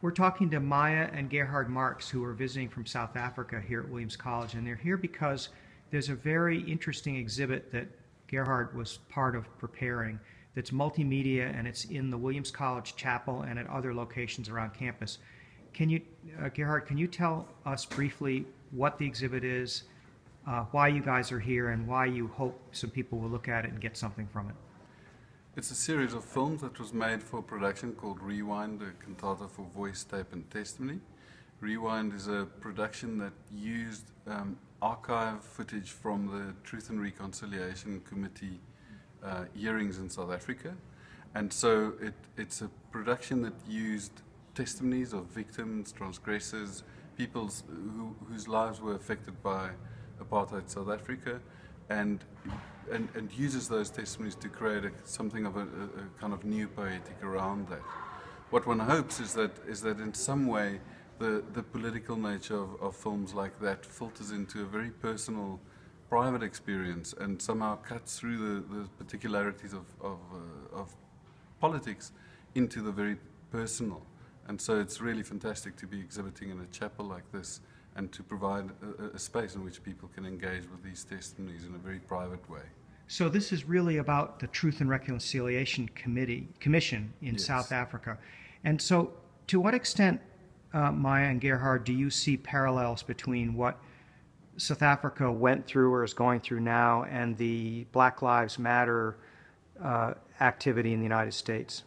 We're talking to Maya and Gerhard Marx, who are visiting from South Africa here at Williams College, and they're here because there's a very interesting exhibit that Gerhard was part of preparing that's multimedia, and it's in the Williams College chapel and at other locations around campus. Can you, Gerhard, can you tell us briefly what the exhibit is, why you guys are here, and why you hope some people will look at it and get something from it? It's a series of films that was made for a production called Rewind, a cantata for voice, tape and testimony. Rewind is a production that used archive footage from the Truth and Reconciliation Committee hearings in South Africa. And so it's a production that used testimonies of victims, transgressors, people whose lives were affected by apartheid South Africa, and uses those testimonies to create something of a kind of new poetic around that. What one hopes is that in some way the political nature of films like that filters into a very personal, private experience and somehow cuts through the particularities of politics into the very personal. And so it's really fantastic to be exhibiting in a chapel like this and to provide a space in which people can engage with these testimonies in a very private way. So this is really about the Truth and Reconciliation Commission in Yes. South Africa. And so to what extent, Maya and Gerhard, do you see parallels between what South Africa went through or is going through now and the Black Lives Matter activity in the United States?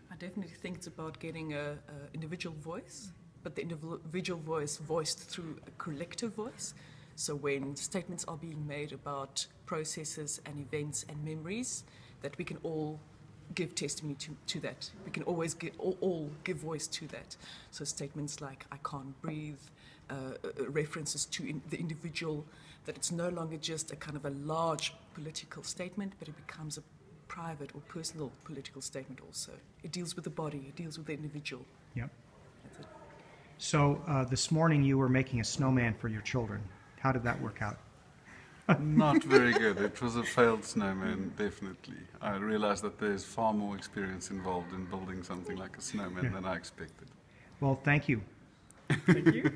I definitely think it's about getting an individual voice, but the individual voice voiced through a collective voice. So when statements are being made about processes and events and memories, that we can all give testimony to that. We can always all give voice to that. So statements like, I can't breathe, references to the individual, that it's no longer just a kind of a large political statement, but it becomes a private or personal political statement also. It deals with the body, it deals with the individual. Yep. That's it. So this morning you were making a snowman for your children. How did that work out? Not very good. It was a failed snowman, definitely. I realized that there's far more experience involved in building something like a snowman than I expected. Well, thank you. Thank you.